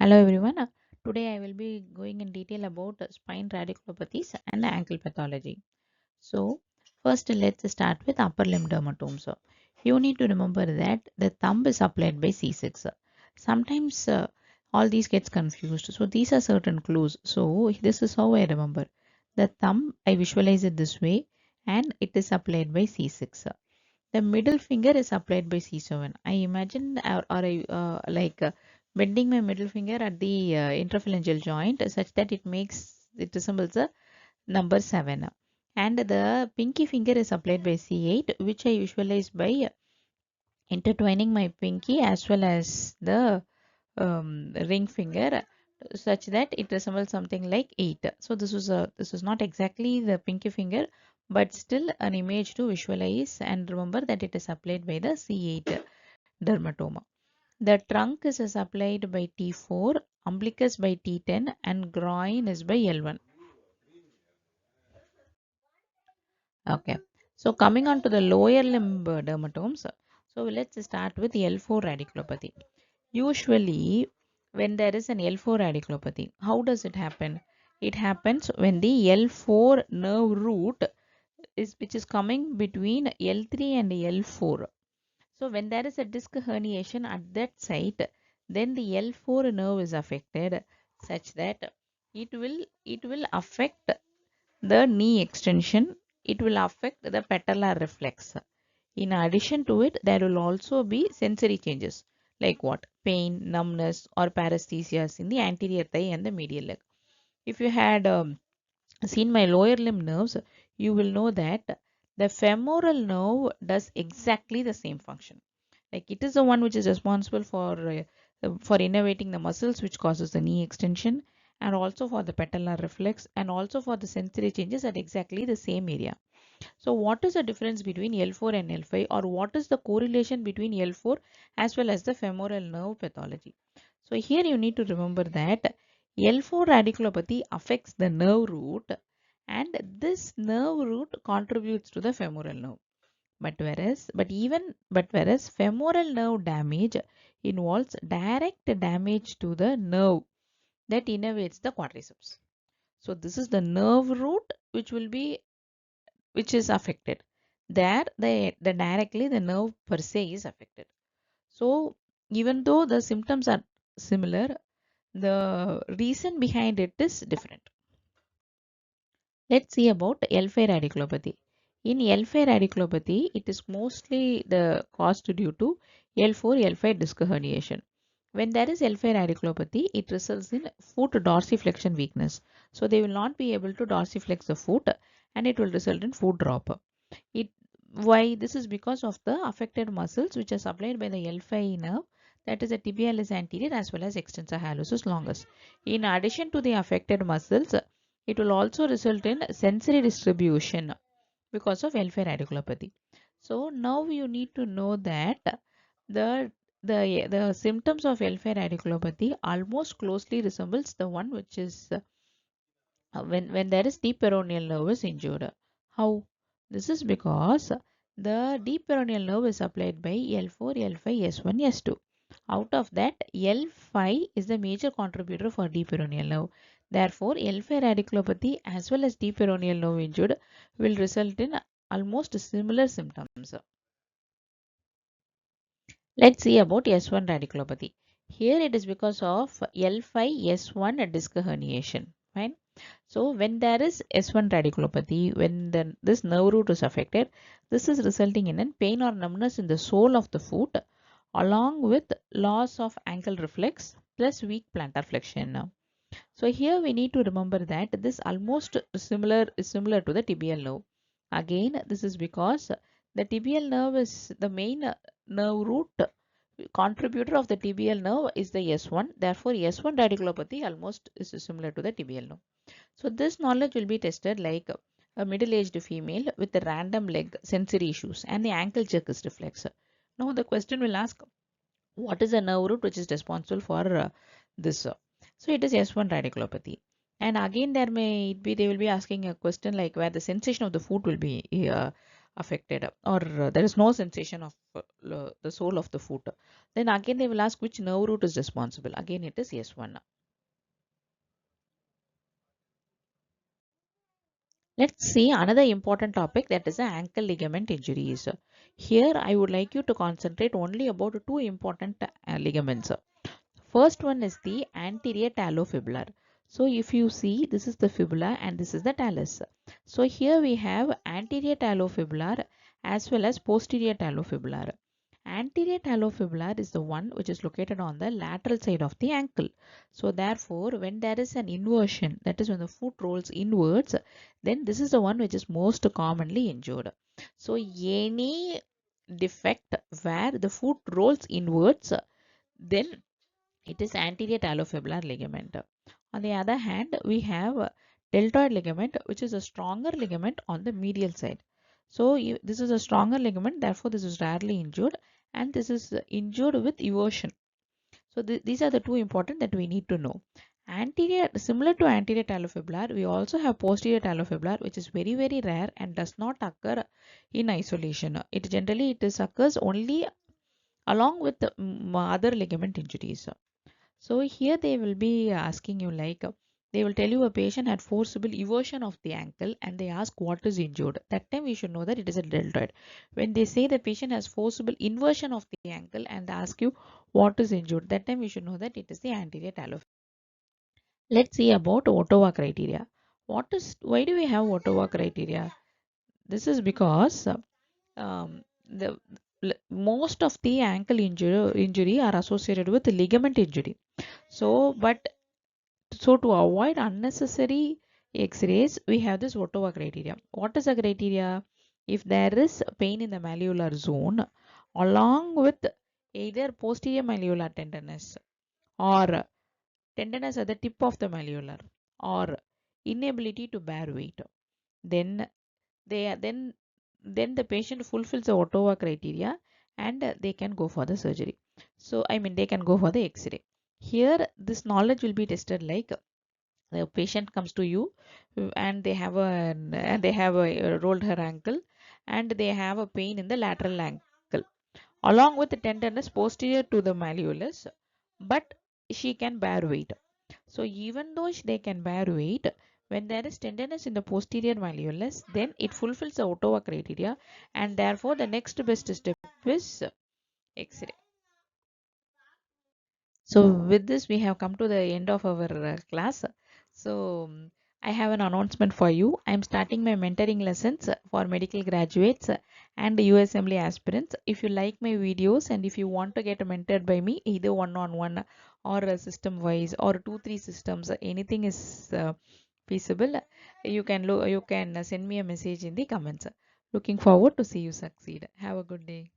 Hello everyone. Today I will be going in detail about spine radiculopathies and ankle pathology. So first let's start with upper limb dermatomes. You need to remember that the thumb is applied by C6. Sometimes all these gets confused. So these are certain clues. So this is how I remember. The thumb I visualize it this way and it is applied by C6. The middle finger is applied by C7. I imagine or I bending my middle finger at the interphalangeal joint such that it resembles a number 7. And the pinky finger is applied by C8, which I visualize by intertwining my pinky as well as the ring finger such that it resembles something like 8. So this is not exactly the pinky finger, but still an image to visualize and remember that it is applied by the C8 dermatoma. The trunk is applied by T4, umbilicus by T10 and groin is by L1. Okay. So coming on to the lower limb dermatomes. So let's start with L4 radiculopathy. Usually, when there is an L4 radiculopathy, how does it happen? It happens when the L4 nerve root which is coming between L3 and L4. So when there is a disc herniation at that site, then the L4 nerve is affected such that it will affect the knee extension. It will affect the patellar reflex. In addition to it, there will also be sensory changes like what? Pain, numbness or paresthesias in the anterior thigh and the medial leg. If you had seen my lower limb nerves, you will know that the femoral nerve does exactly the same function. Like it is the one which is responsible for innervating the muscles which causes the knee extension and also for the patellar reflex and also for the sensory changes at exactly the same area. So what is the difference between L4 and L5 or what is the correlation between L4 as well as the femoral nerve pathology? So here you need to remember that L4 radiculopathy affects the nerve root and this nerve root contributes to the femoral nerve. But whereas femoral nerve damage involves direct damage to the nerve that innervates the quadriceps. So this is the nerve root which is affected. There the directly the nerve per se is affected. So even though the symptoms are similar, the reason behind it is different. Let's see about L5 radiculopathy. In L5 radiculopathy, it is mostly the caused due to L4 L5 disc herniation. When there is L5 radiculopathy, it results in foot dorsiflexion weakness. So they will not be able to dorsiflex the foot and it will result in foot drop. It Why this is because of the affected muscles which are supplied by the L5 nerve, that is the tibialis anterior as well as extensor hallucis longus. In addition to the affected muscles, it will also result in sensory distribution because of L5 radiculopathy. So now you need to know that the the symptoms of L5 radiculopathy almost closely resembles the one which is when there is deep peroneal nerve is injured. How? This is because the deep peroneal nerve is supplied by L4, L5, S1, S2. Out of that, L5 is the major contributor for deep peroneal nerve. Therefore, L5 radiculopathy as well as deep peroneal nerve injured will result in almost similar symptoms. Let's see about S1 radiculopathy. Here it is because of L5 S1 disc herniation. Fine. So when there is S1 radiculopathy, when this nerve root is affected, this is resulting in a pain or numbness in the sole of the foot along with loss of ankle reflex plus weak plantar flexion. So here we need to remember that this almost similar to the tibial nerve. Again, this is because the tibial nerve is the main nerve root contributor of the tibial nerve is the S1. Therefore, S1 radiculopathy almost is similar to the tibial nerve. So this knowledge will be tested like a middle-aged female with a random leg sensory issues and the ankle jerk is reflex. Now the question will ask what is the nerve root which is responsible for this? So it is S1 radiculopathy. And again there may be they will be asking a question like where the sensation of the foot will be affected, or there is no sensation of the sole of the foot, then again they will ask which nerve root is responsible. Again it is S1. Let's see another important topic, that is the ankle ligament injuries. Here I would like you to concentrate only about two important ligaments. First one is the anterior talofibular. So if you see, this is the fibula and this is the talus. So here we have anterior talofibular as well as posterior talofibular. Anterior talofibular is the one which is located on the lateral side of the ankle. So therefore, when there is an inversion, that is when the foot rolls inwards, then this is the one which is most commonly injured. So any defect where the foot rolls inwards, then it is anterior talofibular ligament. On the other hand, we have deltoid ligament, which is a stronger ligament on the medial side. So this is a stronger ligament, therefore this is rarely injured, and this is injured with eversion. So these are the two important that we need to know. Anterior, similar to anterior talofibular, we also have posterior talofibular, which is very very rare and does not occur in isolation. It occurs only along with the other ligament injuries. So here they will be asking you like, they will tell you a patient had forcible eversion of the ankle and they ask what is injured. That time we should know that it is a deltoid. When they say the patient has forcible inversion of the ankle and they ask you what is injured, that time we should know that it is the anterior talus. Let's see about Ottowa criteria. Why do we have Ottowa criteria? This is because the most of the ankle injury are associated with ligament injury. So to avoid unnecessary X-rays, we have this Ottowa criteria. What is the criteria? If there is pain in the malleolar zone, along with either posterior malleolar tenderness or tenderness at the tip of the malleolar or inability to bear weight, then they then the patient fulfills the Ottowa criteria and they can go for the surgery. So I mean they can go for the X-ray. Here this knowledge will be tested like, the patient comes to you and they have a rolled her ankle and they have a pain in the lateral ankle along with the tenderness posterior to the malleolus, but she can bear weight. So even though they can bear weight, when there is tenderness in the posterior malleolus, then it fulfills the Ottowa criteria and therefore the next best step is X-ray. So with this, we have come to the end of our class. So I have an announcement for you. I am starting my mentoring lessons for medical graduates and USMLE aspirants. If you like my videos and if you want to get mentored by me, either one-on-one or system wise or 2-3 systems, anything is feasible. You can send me a message in the comments. Looking forward to see you succeed. Have a good day.